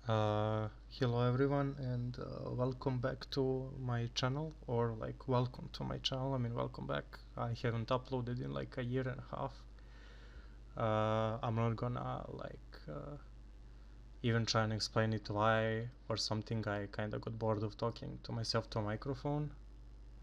Hello everyone, and welcome back to my channel, or like welcome to my channel. I mean, welcome back. I haven't uploaded in like a year and a half. I'm not gonna even try and explain it why or something. I kind of got bored of talking to myself to a microphone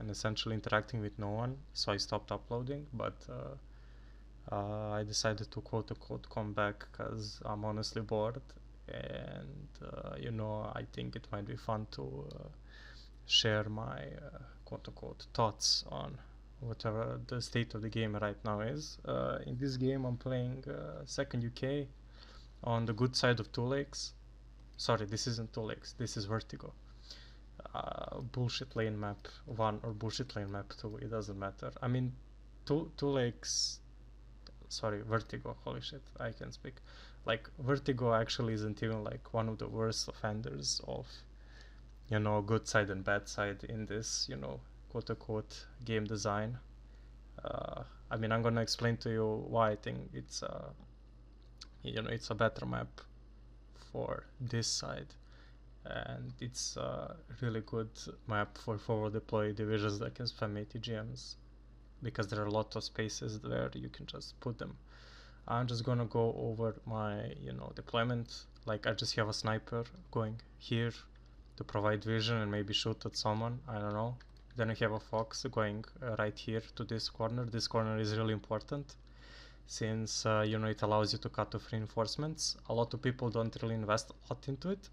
and essentially interacting with no one, so I stopped uploading. But I decided to quote unquote come back because I'm honestly bored, and I think it might be fun to share my quote unquote thoughts on whatever the state of the game right now is. In this game, I'm playing second UK on the good side of Two Lakes. Sorry, this isn't Two Lakes, this is Vertigo. Bullshit lane map 1 or bullshit lane map 2, it doesn't matter. I mean, Two Lakes, sorry, Vertigo, holy shit, I can speak. Like, Vertigo actually isn't even like one of the worst offenders of, good side and bad side in this, quote unquote game design. I mean, I'm gonna explain to you why I think it's a better map for this side, and it's a really good map for forward deploy divisions that can spam ATGMs, because there are a lot of spaces where you can just put them. I'm just gonna go over my deployment. Like, I just have a sniper going here to provide vision and maybe shoot at someone, I don't know. Then I have a fox going right here to this corner. This corner is really important since it allows you to cut off reinforcements. A lot of people don't really invest a lot into it,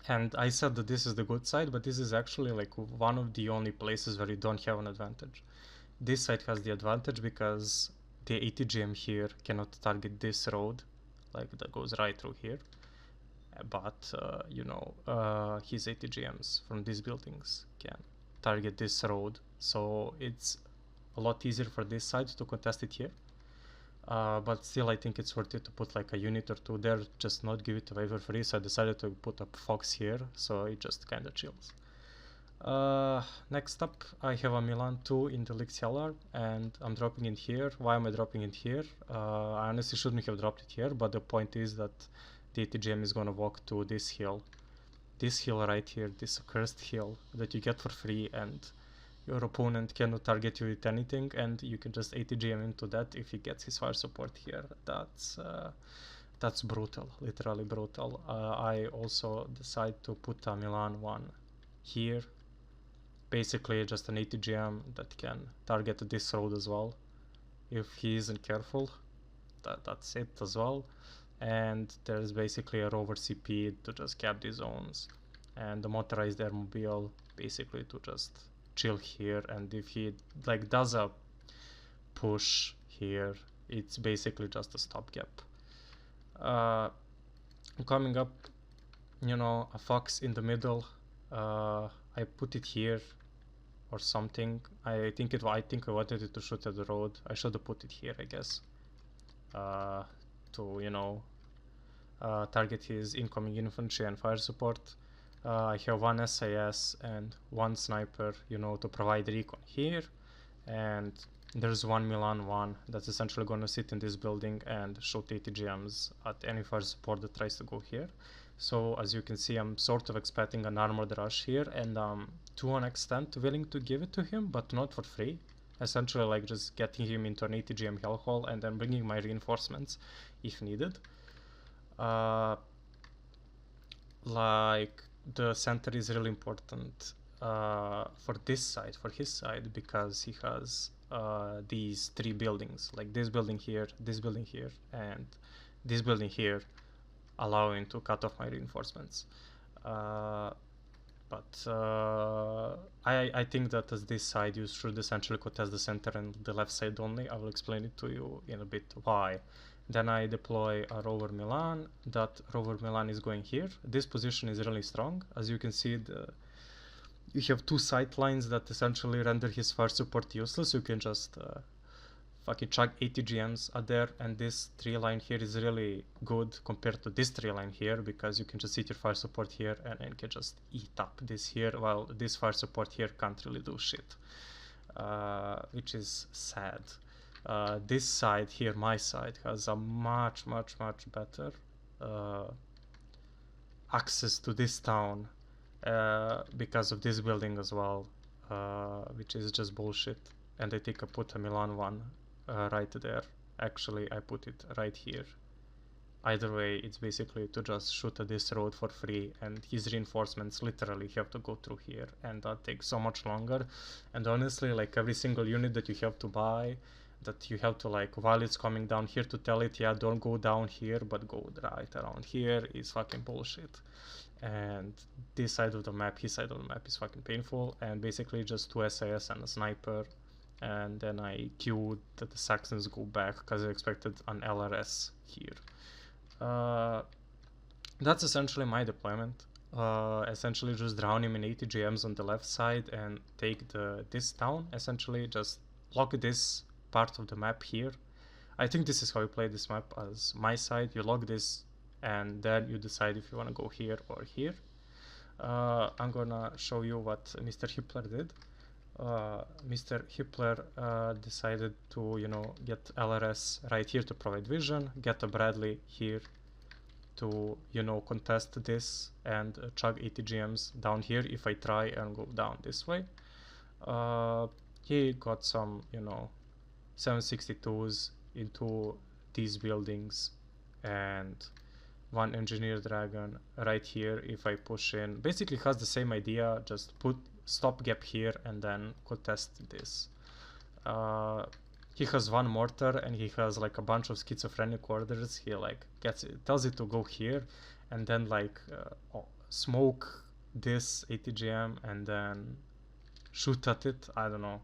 and I said that this is the good side, but this is actually like one of the only places where you don't have an advantage. This side has the advantage because the ATGM here cannot target this road, like that goes right through here, but his ATGMs from these buildings can target this road, so it's a lot easier for this side to contest it here. But still, I think it's worth it to put like a unit or two there, just not give it away for free. So I decided to put a fox here, so it just kind of chills. Next up, I have a Milan 2 in the League cellar, and I'm dropping it here. Why am I dropping it here? I honestly shouldn't have dropped it here, but the point is that the ATGM is gonna walk to this hill. This hill right here, this cursed hill that you get for free, and your opponent cannot target you with anything, and you can just ATGM into that if he gets his fire support here. That's brutal, literally brutal. I also decide to put a Milan 1 here. Basically just an ATGM that can target this road as well if he isn't careful. That's it as well. And there's basically a rover CP to just cap these zones, and the motorized airmobile basically to just chill here. And if he like does a push here, it's basically just a stopgap. Coming up, a fox in the middle. I put it here or something. I think I wanted it to shoot at the road. I should have put it here, I guess, to target his incoming infantry and fire support. I have one SAS and one sniper, to provide recon here, and there's one Milan 1 that's essentially going to sit in this building and shoot ATGMs at any fire support that tries to go here. So as you can see, I'm sort of expecting an armored rush here, and to an extent willing to give it to him, but not for free. Essentially like just getting him into an ATGM hellhole and then bringing my reinforcements if needed. Like, the center is really important for this side, for his side, because he has these three buildings, like this building here, and this building here, allowing to cut off my reinforcements. I think that as this side, you should essentially contest the center and the left side only. I will explain it to you in a bit why. Then I deploy a rover Milan. That rover Milan is going here. This position is really strong. As you can see, you have two sight lines that essentially render his fire support useless. You can just fucking chuck ATGMs at there, and this tree line here is really good compared to this tree line here, because you can just sit your fire support here and you can just eat up this here, while this fire support here can't really do shit, which is sad. This side here, my side, has a much better access to this town because of this building as well, which is just bullshit. And I think I put a Milan one right there. Actually, I put it right here. Either way, it's basically to just shoot at this road for free, and his reinforcements literally have to go through here, and that takes so much longer. And honestly, like every single unit that you have to buy, that you have to like while it's coming down here to tell it, yeah, don't go down here but go right around here, is fucking bullshit. And this side of the map, his side of the map is fucking painful, and basically just 2 SAS and a sniper. And then I queued that the Saxons go back because I expected an LRS here. That's essentially my deployment. Essentially just drown him in 80 GMs on the left side and take this town. Essentially just lock this part of the map here. I think this is how you play this map as my side. You lock this and then you decide if you want to go here or here. I'm gonna show you what Mr. Hippler did. Mr. Hippler decided to, you know, get LRS right here to provide vision, get a Bradley here to, you know, contest this, and chug 80 GMs down here if I try and go down this way. He got some, you know, 762s into these buildings and one engineer dragon right here. If I push in, basically has the same idea, just put stop gap here and then contest this. He has one mortar and he has like a bunch of schizophrenic orders. He like tells it to go here and then like smoke this 80 GM and then shoot at it. I don't know.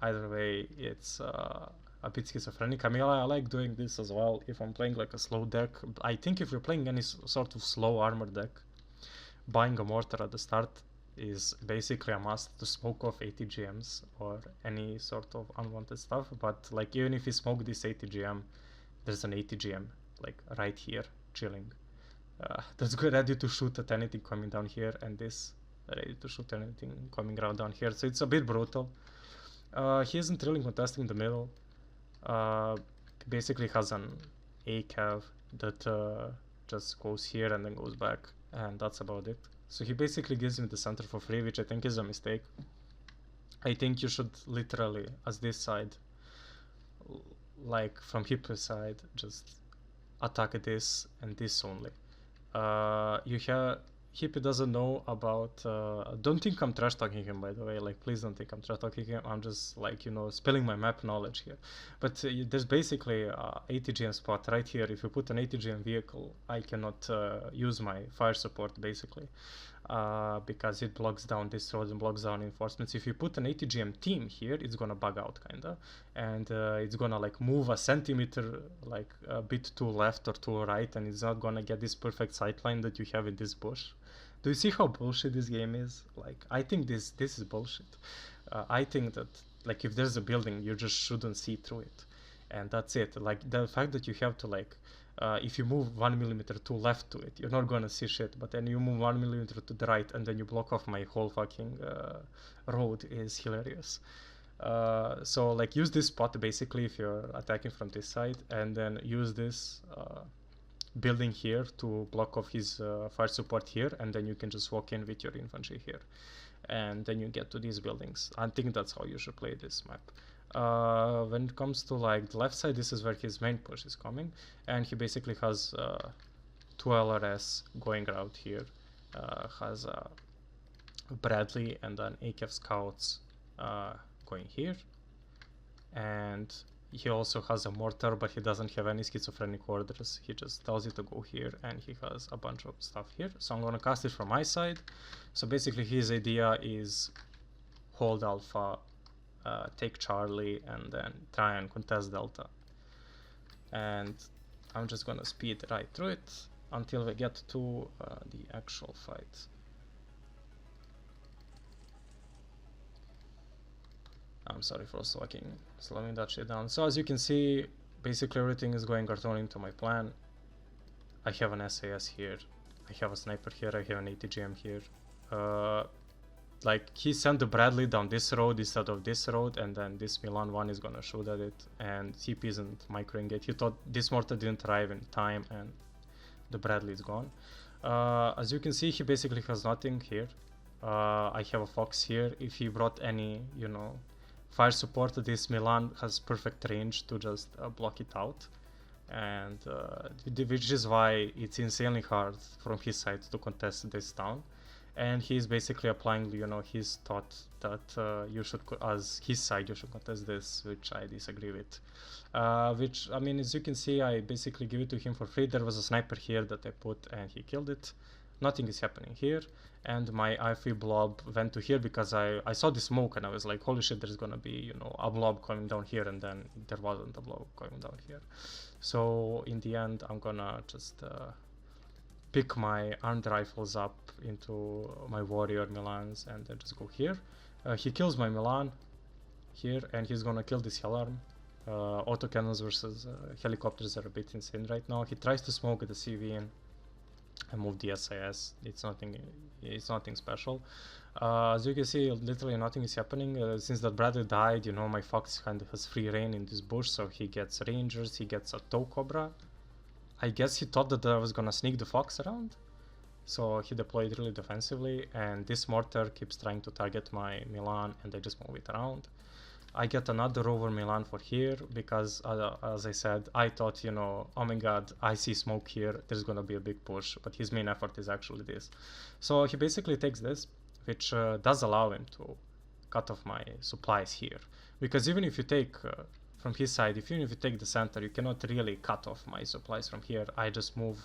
Either way, it's a bit schizophrenic. I mean, I like doing this as well if I'm playing like a slow deck. I think if you're playing any sort of slow armor deck, buying a mortar at the start is basically a must to smoke off 80 GMs or any sort of unwanted stuff. But like even if you smoke this 80 GM, there's an 80 GM like right here chilling. That's good, ready to shoot at anything coming down here, and this ready to shoot anything coming around down here. So it's a bit brutal. He isn't really contesting the middle. Basically has an A cav that just goes here and then goes back, and that's about it. So he basically gives me the center for free, which I think is a mistake. I think you should literally, as this side, like from HIPPIE side, just attack this and this only. HIPPIE doesn't know about, don't think I'm trash talking him, by the way, like please don't think I'm trash talking him, I'm just like, you know, spilling my map knowledge here. But there's basically a 80 GM spot right here. If you put an 80 GM vehicle, I cannot use my fire support basically, because it blocks down this road and blocks down reinforcements. If you put an 80 GM team here, it's gonna bug out kinda, and it's gonna like move a centimeter like a bit to left or to right, and it's not gonna get this perfect sightline that you have in this bush. Do you see how bullshit this game is? Like, I think this is bullshit. I think that like if there's a building, you just shouldn't see through it, and that's it. Like the fact that you have to like, if you move 1 millimeter to left to it, you're not gonna see shit. But then you move 1 millimeter to the right, and then you block off my whole fucking road is hilarious. So like use this spot basically if you're attacking from this side, and then use this building here to block off his fire support here, and then you can just walk in with your infantry here, and then you get to these buildings. I think that's how you should play this map. When it comes to like the left side, this is where his main push is coming, and he basically has 2 LRS going out here, has Bradley and then AKF scouts going here, and he also has a mortar, but he doesn't have any schizophrenic orders. He just tells you to go here, and he has a bunch of stuff here. So I'm gonna cast it from my side. So basically his idea is hold Alpha, take Charlie, and then try and contest Delta. And I'm just gonna speed right through it until we get to the actual fight. I'm sorry for slowing that shit down. So as you can see, basically everything is going according to my plan. I have an SAS here, I have a sniper here, I have an 80 GM here. Like he sent the Bradley down this road instead of this road, and then this Milan one is gonna shoot at it, and CP isn't microing it. He thought this mortar didn't arrive in time, and the Bradley is gone. As you can see, he basically has nothing here. I have a fox here. If he brought any, you know, fire support, this Milan has perfect range to just block it out. And which is why it's insanely hard from his side to contest this town. And he's basically applying, you know, his thought that you should, as his side, you should contest this, which I disagree with. Which, I mean, as you can see, I basically give it to him for free. There was a sniper here that I put and he killed it. Nothing is happening here. And my IFE blob went to here because I saw the smoke and I was like, holy shit, there's gonna be, you know, a blob coming down here, and then there wasn't a blob coming down here. So in the end, I'm gonna just pick my armed rifles up into my warrior Milans and then just go here. He kills my Milan here, and he's gonna kill this Hellarm. Autocannons versus helicopters are a bit insane right now. He tries to smoke the CV in and move the SIS. It's nothing special. As you can see, literally nothing is happening. Since that Bradley died, you know, my fox kind of has free reign in this bush, so he gets rangers, he gets a tow cobra. I guess he thought that I was gonna sneak the fox around, so he deployed really defensively, and this mortar keeps trying to target my Milan, and I just move it around. I get another rover Milan for here because, as I said, I thought, you know, oh my god, I see smoke here, there's gonna be a big push, but his main effort is actually this. So he basically takes this, which does allow him to cut off my supplies here. Because even if you take, from his side, even if you take the center, you cannot really cut off my supplies from here. I just move.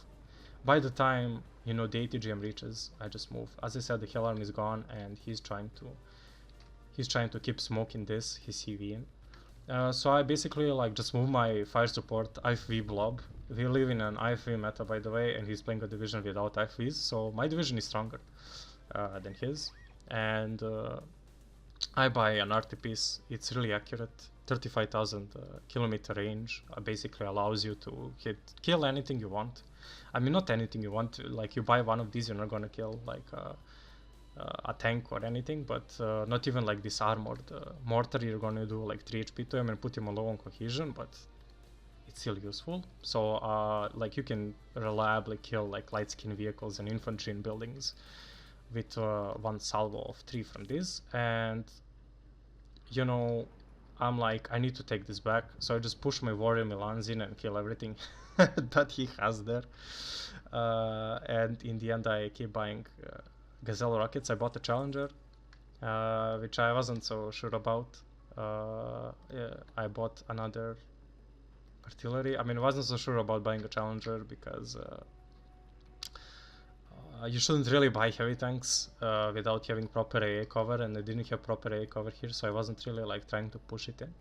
By the time, you know, the ATGM reaches, I just move. As I said, the Hellarm is gone, and he's trying to keep smoking this, his CV in. So I basically like just move my fire support IFV blob. We live in an IFV meta, by the way, and he's playing a division without IFVs, so my division is stronger than his. And I buy an RT piece. It's really accurate. 35,000 kilometer range basically allows you to kill anything you want. I mean, not anything you want. Like, you buy one of these, you're not gonna kill like a tank or anything, but not even like this armored mortar. You're gonna do like 3 HP to him and put him on low on cohesion, but it's still useful. So like, you can reliably kill like light skin vehicles and infantry in buildings with one salvo of 3 from this. And you know, I'm like, I need to take this back, so I just push my warrior Milans in and kill everything that he has there. And in the end, I keep buying Gazelle rockets. I bought a Challenger, which I wasn't so sure about. Yeah, I bought another artillery. I mean, I wasn't so sure about buying a Challenger because you shouldn't really buy heavy tanks without having proper AA cover, and I didn't have proper AA cover here, so I wasn't really like trying to push it in.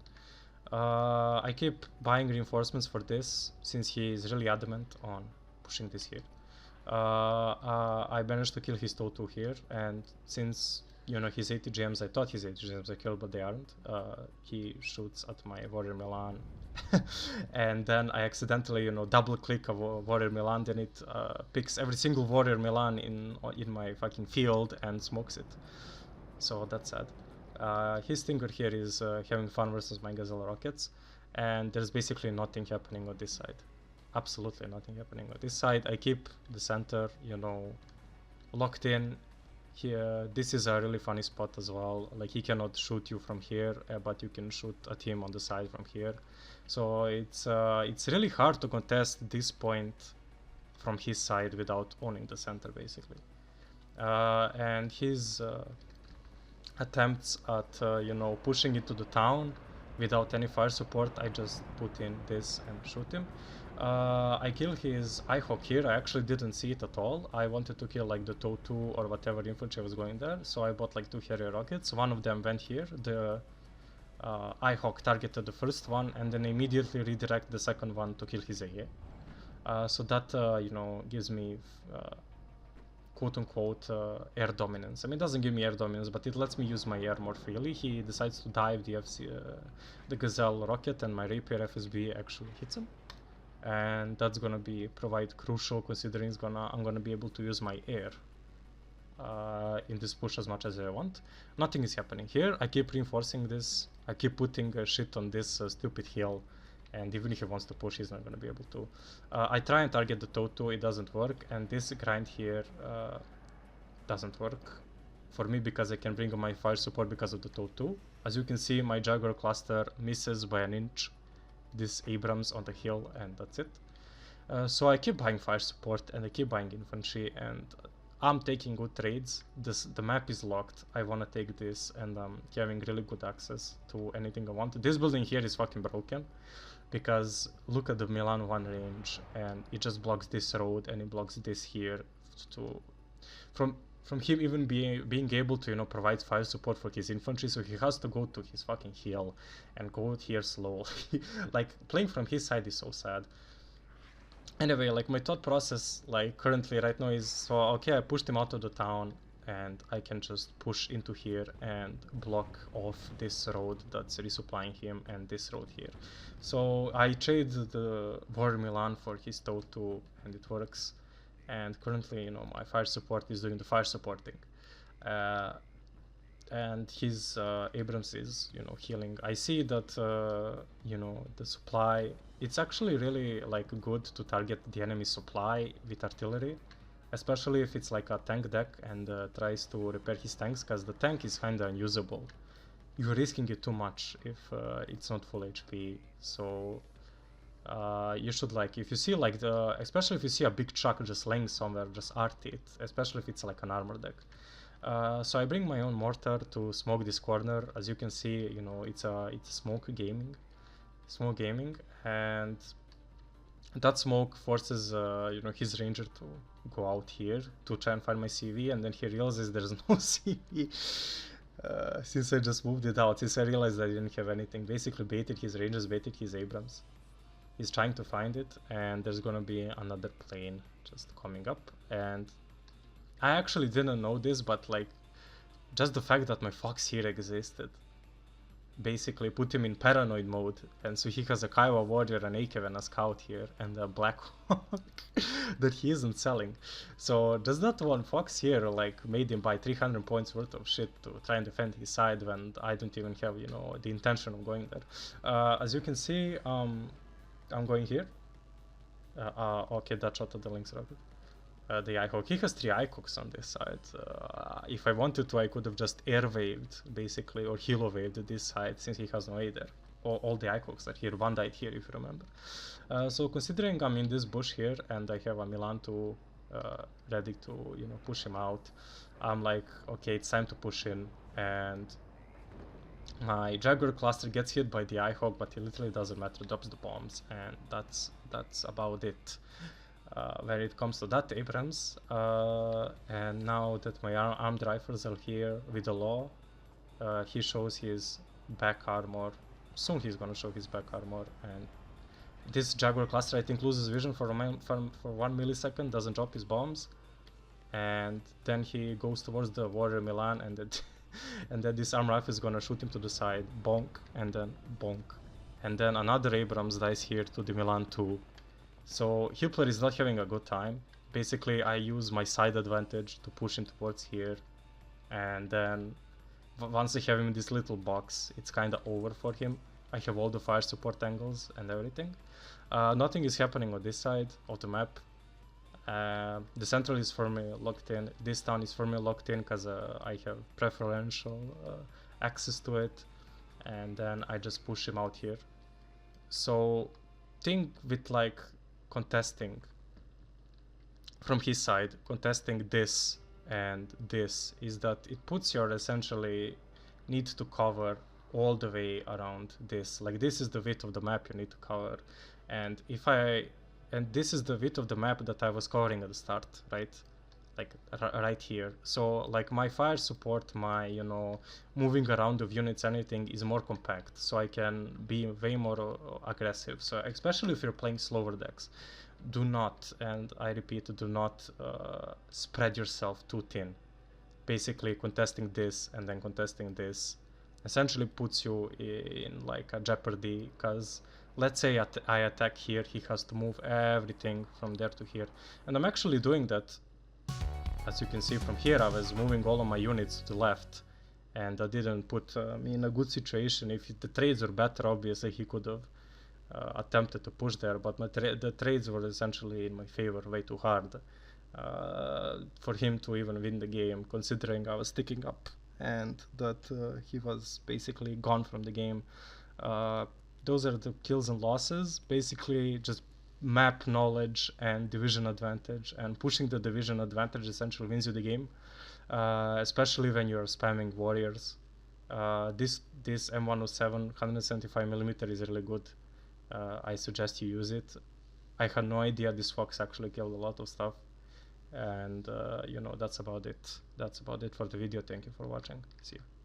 I keep buying reinforcements for this since he is really adamant on pushing this here. I managed to kill his Toto here, and since, you know, his ATGMs, I thought his ATGMs are killed, but they aren't. He shoots at my warrior Milan, and then I accidentally, you know, double click a warrior Milan, then it picks every single warrior Milan in my fucking field and smokes it. So that's sad. His stinger here is having fun versus my Gazelle rockets, and there's basically nothing happening on this side. Absolutely nothing happening on this side. I keep the center, you know, locked in. Here, this is a really funny spot as well. Like, he cannot shoot you from here, but you can shoot at him on the side from here. So it's really hard to contest this point from his side without owning the center, basically. And his attempts at you know, pushing into the town without any fire support, I just put in this and shoot him. I kill his IHawk here. I actually didn't see it at all. I wanted to kill like the TOW2 or whatever infantry was going there, so I bought like 2 Harrier rockets. One of them went here. The IHawk targeted the first one and then immediately redirect the second one to kill his AA. So that you know, gives me quote-unquote air dominance. I mean, it doesn't give me air dominance, but it lets me use my air more freely. He decides to dive the Gazelle rocket, and my Rapier FSB actually hits him. And that's gonna be provide crucial, considering I'm gonna be able to use my air in this push as much as I want. Nothing is happening here. I keep reinforcing this. I keep putting shit on this stupid hill, and even if he wants to push, he's not going to be able to. I try and target the Toto, it doesn't work, and this grind here doesn't work for me because I can bring on my fire support because of the Toto. As you can see, my Jaguar cluster misses by an inch this Abrams on the hill, and that's it. So I keep buying fire support and I keep buying infantry, and I'm taking good trades. The map is locked. I want to take this, and I'm having really good access to anything I want. This building here is fucking broken because look at the Milan 1 range, and it just blocks this road and it blocks this here. From him even being able to, you know, provide fire support for his infantry, so he has to go to his fucking hill and go here slowly. Like, playing from his side is so sad. Anyway, like, my thought process, like, currently right now is, so okay, I pushed him out of the town and I can just push into here and block off this road that's resupplying him and this road here. So I trade the War Milan for his Toto and it works. And currently, you know, my fire support is doing the fire supporting. And his Abrams is, you know, healing. I see that, you know, the supply, it's actually really, like, good to target the enemy supply with artillery, especially if it's like a tank deck and tries to repair his tanks, because the tank is kind of unusable. You're risking it too much if it's not full HP. So you should, like, if you see, like, especially if you see a big truck just laying somewhere, just art it, especially if it's like an armor deck. So I bring my own mortar to smoke this corner. As you can see, you know, it's smoke gaming, and that smoke forces you know, his ranger to go out here to try and find my CV, and then he realizes there's no CV. Since I just moved it out, since I realized I didn't have anything, basically baited his rangers, baited his Abrams. He's trying to find it, and there's gonna be another plane just coming up. And I actually didn't know this, but, like, just the fact that my Fox here existed basically put him in paranoid mode, and so he has a Kiowa Warrior, an Akev, and a Scout here, and a Black Hawk that he isn't selling. So just that one Fox here, like, made him buy 300 points worth of shit to try and defend his side when I don't even have, you know, the intention of going there. As you can see, I'm going here. Okay, that shot at the Lynx rocket. The IHawk. He has 3 IHawks on this side. If I wanted to, I could have just air waved, basically, or helo waved this side, since he has no aider. All the IHawks are here. One died here, if you remember. So considering I'm in this bush here, and I have a Milan 2 ready to, you know, push him out, I'm like, okay, it's time to push in, and my Jaguar cluster gets hit by the IHawk, but it literally doesn't matter, drops the bombs, and that's about it. Where it comes to that Abrams, and now that my armed rifles are here with the law, he shows his back armor. Soon he's gonna show his back armor, and this Jaguar cluster, I think, loses vision for 1 millisecond, doesn't drop his bombs, and then he goes towards the Warrior Milan, and then this arm rifle is gonna shoot him to the side, bonk, and then bonk, and then another Abrams dies here to the Milan 2. So HIPPIE is not having a good time. Basically, I use my side advantage to push him towards here, and then once I have him in this little box, it's kind of over for him. I have all the fire support angles and everything. Nothing is happening on this side of the map. The central is firmly locked in. This town is firmly locked in because I have preferential access to it, and then I just push him out here. So thing with, like, contesting from his side, contesting this and this, is that it puts your essentially need to cover all the way around this. Like, this is the width of the map you need to cover, and this is the width of the map that I was covering at the start, right? Like, right here. So, like, my fire support, my, you know, moving around of units, anything is more compact, so I can be way more aggressive. So especially if you're playing slower decks, do not, and I repeat, do not spread yourself too thin. Basically, contesting this and then contesting this essentially puts you in, like, a jeopardy, because let's say I attack here, he has to move everything from there to here, and I'm actually doing that. As you can see from here, I was moving all of my units to the left, and that didn't put me in a good situation. If the trades were better, obviously he could have attempted to push there, but the trades were essentially in my favor, way too hard for him to even win the game, considering I was sticking up and that he was basically gone from the game. Those are the kills and losses. Basically, just map knowledge and division advantage, and pushing the division advantage essentially wins you the game, especially when you're spamming warriors. This M107 175mm is really good. I suggest you use it. I had no idea this fox actually killed a lot of stuff, and that's about it. That's about it for the video. Thank you for watching. See you.